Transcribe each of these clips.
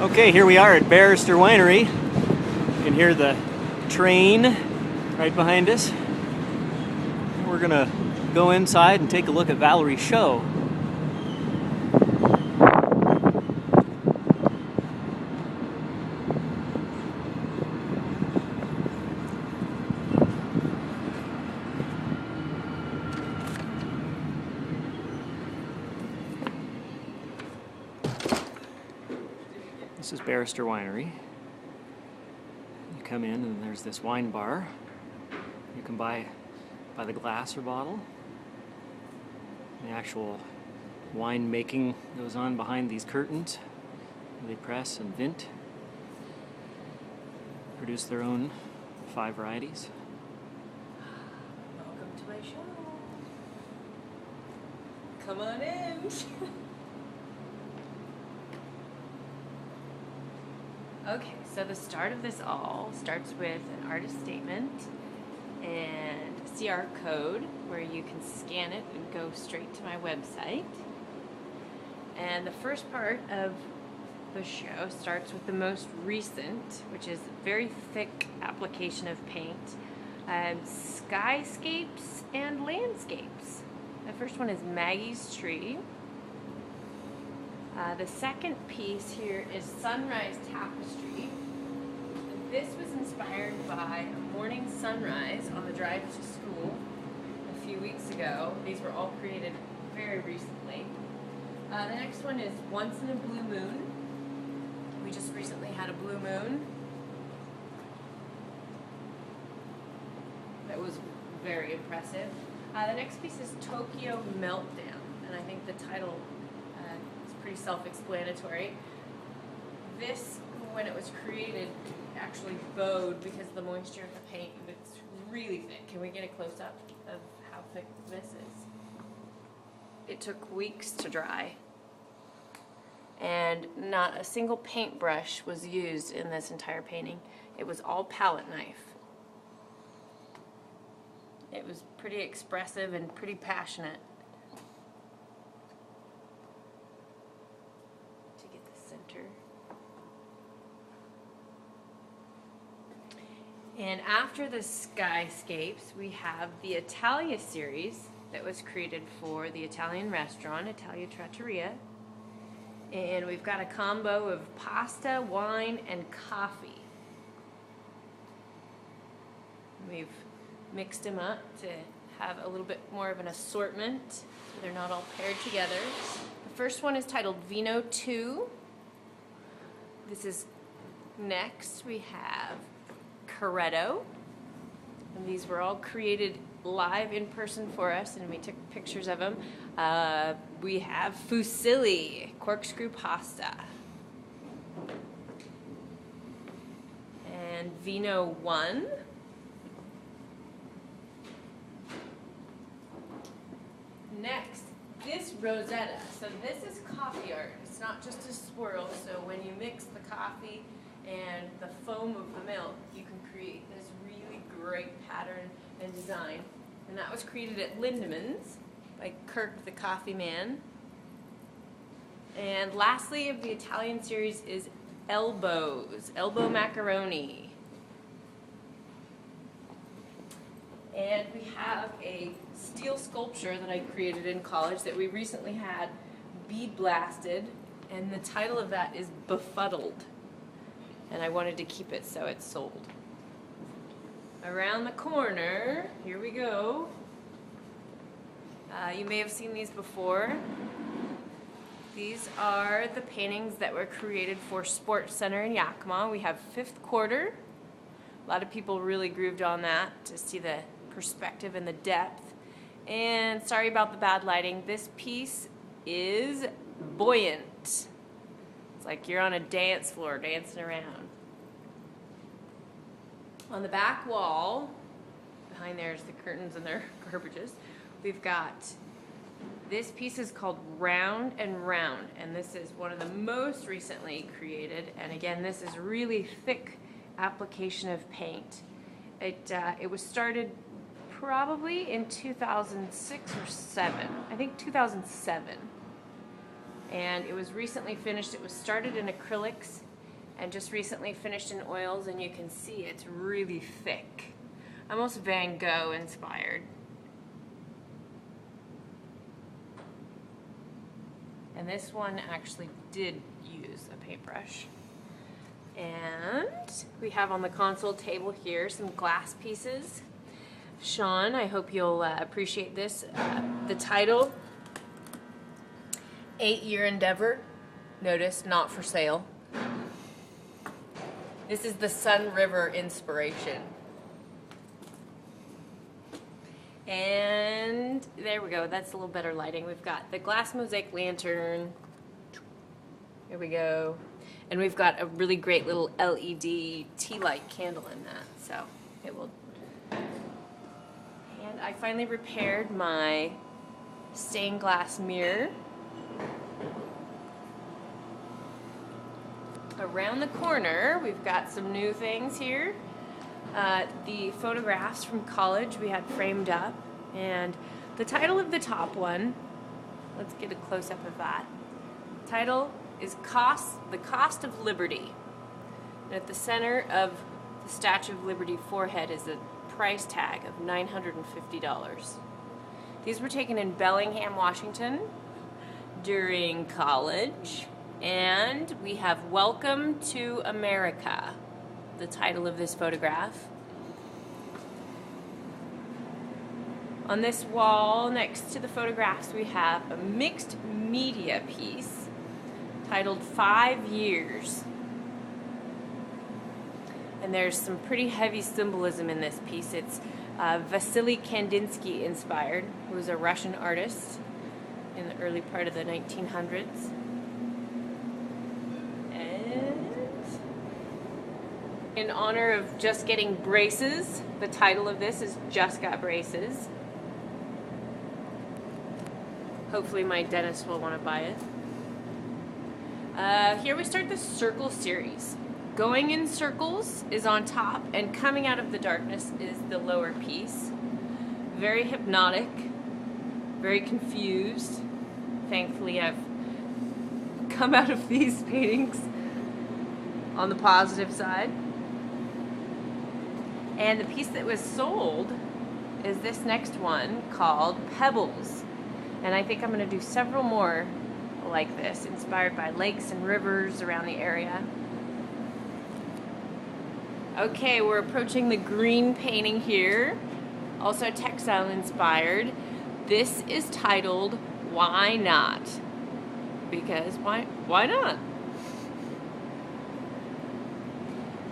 Okay, here we are at Barrister Winery. You can hear the train right behind us. We're gonna go inside and take a look at Valerie's show. This is Barrister Winery. You come in and there's this wine bar. You can buy by the glass or bottle. The actual wine making goes on behind these curtains. They press and vint. Produce their own 5 varieties. Welcome to my show. Come on in. Okay, so the start of this all starts with an artist statement and a CR code where you can scan it and go straight to my website. And the first part of the show starts with the most recent, which is very thick application of paint, skyscapes and landscapes. The first one is Maggie's Tree. The second piece here is Sunrise Tapestry. This was inspired by a morning sunrise on the drive to school a few weeks ago. These were all created very recently. The next one is Once in a Blue Moon. We just recently had a blue moon. That was very impressive. The next piece is Tokyo Meltdown, and I think the title is pretty self-explanatory. This, when it was created, actually bowed because of the moisture of the paint. It's really thick. Can we get a close-up of how thick this is? It took weeks to dry, and not a single paintbrush was used in this entire painting. It was all palette knife. It was pretty expressive and pretty passionate. To get the center. And after the skyscapes, we have the Italia series that was created for the Italian restaurant, Italia Trattoria. And we've got a combo of pasta, wine, and coffee. We've mixed them up to have a little bit more of an assortment, so they're not all paired together. The first one is titled Vino 2. This is next. We have Coretto, and these were all created live in person for us, and we took pictures of them. We have Fusilli, corkscrew pasta, and Vino 1. Next, this Rosetta. So this is coffee art. It's not just a swirl. So when you mix the coffee and the foam of the milk, you can create this really great pattern and design. And that was created at Lindemann's by Kirk the Coffee Man. And lastly of the Italian series is Elbows, elbow macaroni. And we have a steel sculpture that I created in college that we recently had bead blasted, and the title of that is Befuddled. And I wanted to keep it so it's sold. Around the corner, here we go. You may have seen these before. These are the paintings that were created for Sports Center in Yakima. We have Fifth Quarter. A lot of people really grooved on that to see the perspective and the depth. And sorry about the bad lighting. This piece is Buoyant. It's like you're on a dance floor dancing around. On the back wall, behind there's the curtains and their garbages, we've got, this piece is called Round and Round, and this is one of the most recently created, and again, this is really thick application of paint. It was started probably in 2006 or 7, I think 2007. And it was recently finished. It was started in acrylics, and just recently finished in oils, and you can see it's really thick. Almost Van Gogh inspired. And this one actually did use a paintbrush. And we have on the console table here some glass pieces. Sean, I hope you'll appreciate this. The title, 8-Year Endeavor. Notice, not for sale. This is the Sun River inspiration. And there we go, that's a little better lighting. We've got the glass mosaic lantern. Here we go. And we've got a really great little LED tea light candle in that, so it will. And I finally repaired my stained glass mirror. Around the corner, we've got some new things here. The photographs from college we had framed up, and the title of the top one, let's get a close-up of that. Title is The Cost of Liberty. And at the center of the Statue of Liberty forehead is a price tag of $950. These were taken in Bellingham, Washington during college. And we have Welcome to America, the title of this photograph. On this wall next to the photographs we have a mixed media piece titled 5 Years. And there's some pretty heavy symbolism in this piece. It's Vasily Kandinsky inspired, who was a Russian artist in the early part of the 1900s. In honor of just getting braces, the title of this is Just Got Braces. Hopefully my dentist will want to buy it. Here we start the circle series. Going in circles is on top, and coming out of the darkness is the lower piece. Very hypnotic, very confused. Thankfully I've come out of these paintings on the positive side. And the piece that was sold is this next one called Pebbles. And I think I'm going to do several more like this, inspired by lakes and rivers around the area. Okay, we're approaching the green painting here, also textile inspired. This is titled Why Not? Because why not?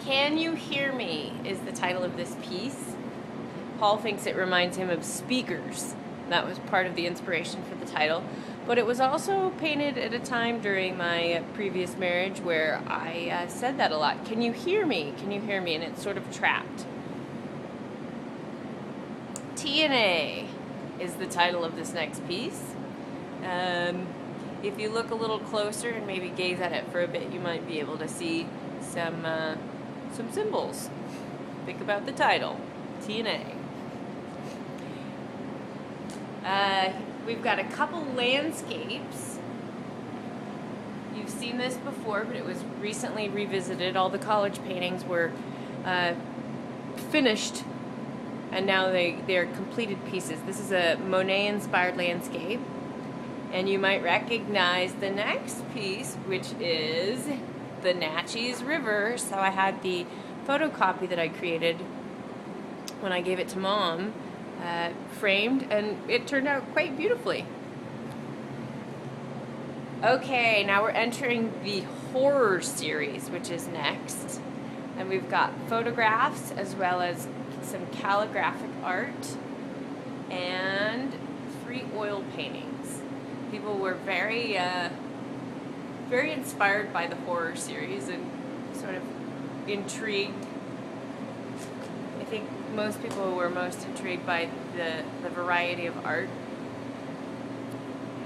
Can You Hear Me is the title of this piece. Paul thinks it reminds him of speakers. That was part of the inspiration for the title. But it was also painted at a time during my previous marriage where I said that a lot. Can you hear me? Can you hear me? And it's sort of trapped. TNA is the title of this next piece. If you look a little closer and maybe gaze at it for a bit, you might be able to see some symbols. Think about the title, TNA. We've got a couple landscapes. You've seen this before, but it was recently revisited. All the college paintings were finished, and now they're completed pieces. This is a Monet-inspired landscape, and you might recognize the next piece, which is the Natchez River. So I had the photocopy that I created when I gave it to Mom framed, and it turned out quite beautifully. Okay, now we're entering the horror series, which is next. And we've got photographs as well as some calligraphic art and 3 oil paintings. People were very inspired by the horror series and sort of intrigued. I think most people were most intrigued by the variety of art,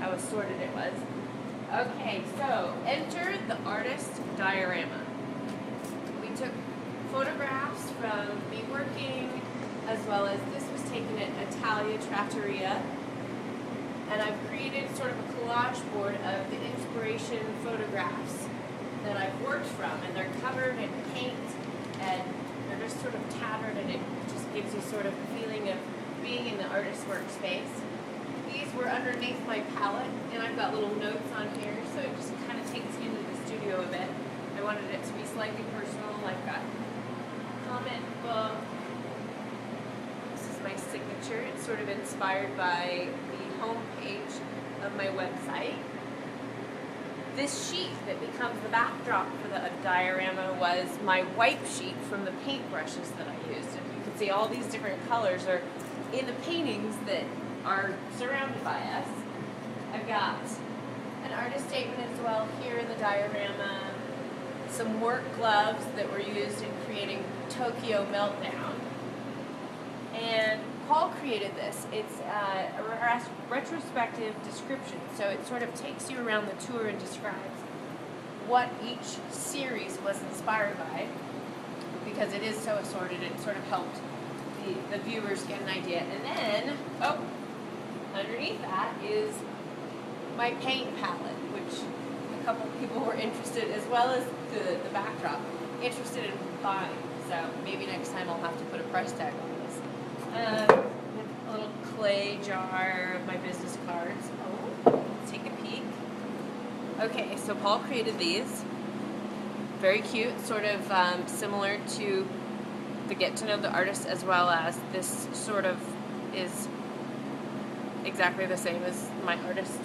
how assorted it was. Okay, so enter the artist diorama. We took photographs from me working, as well as this was taken at Italia Trattoria. And I've created sort of a collage board of the inspiration photographs that I've worked worked from, and they're covered in paint, and they're just sort of tattered, and it just gives you sort of a feeling of being in the artist's workspace. These were underneath my palette, and I've got little notes on here, so it just kind of takes me into the studio a bit. I wanted it to be slightly personal. I've got comment book. This is my signature. It's sort of inspired by the home page of my website. This sheet that becomes the backdrop for the diorama was my wipe sheet from the paintbrushes that I used. And you can see all these different colors are in the paintings that are surrounded by us. I've got an artist statement as well here in the diorama, some work gloves that were used in creating Tokyo Meltdown. And Paul created this. It's a retrospective description, so it sort of takes you around the tour and describes what each series was inspired by, because it is so assorted. It sort of helped the viewers get an idea. And then, underneath that is my paint palette, which a couple of people were interested, as well as the backdrop, interested in buying. So maybe next time I'll have to put a price tag on this. A little clay jar of my business cards. Oh, let's take a peek. Okay, so Paul created these. Very cute, sort of similar to the Get to Know the Artist, as well as this sort of is exactly the same as my artist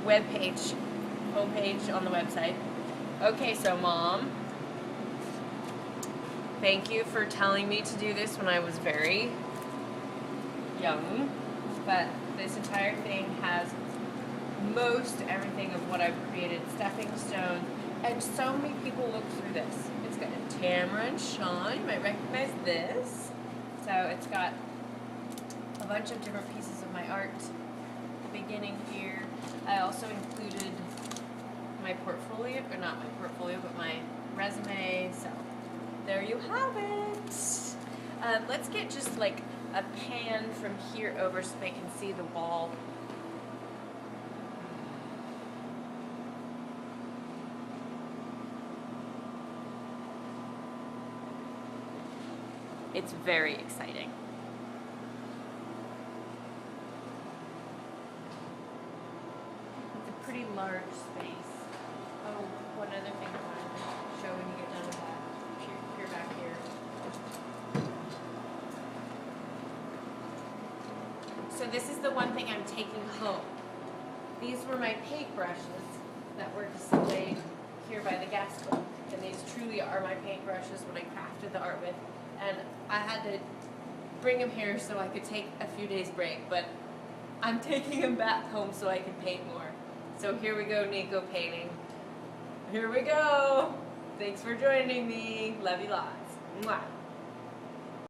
webpage, homepage on the website. Okay, so Mom, thank you for telling me to do this when I was very young, but this entire thing has most everything of what I've created, stepping stones, and so many people look through this. It's got a Tamara and Sean, you might recognize this. So it's got a bunch of different pieces of my art at the beginning here. I also included my portfolio, or not my portfolio, but my resume, so there you have it. Let's get just like a pan from here over so they can see the wall. It's very exciting. It's a pretty large space. Oh, one other thing I wanted to show when you get done with that. Here back here. So this is the one thing I'm taking home. These were my paintbrushes that were displayed here by the guest book. And these truly are my paintbrushes, what I crafted the art with. And I had to bring them here so I could take a few days break, but I'm taking them back home so I can paint more. So here we go, Nico painting. Here we go. Thanks for joining me. Love you lots. Mwah.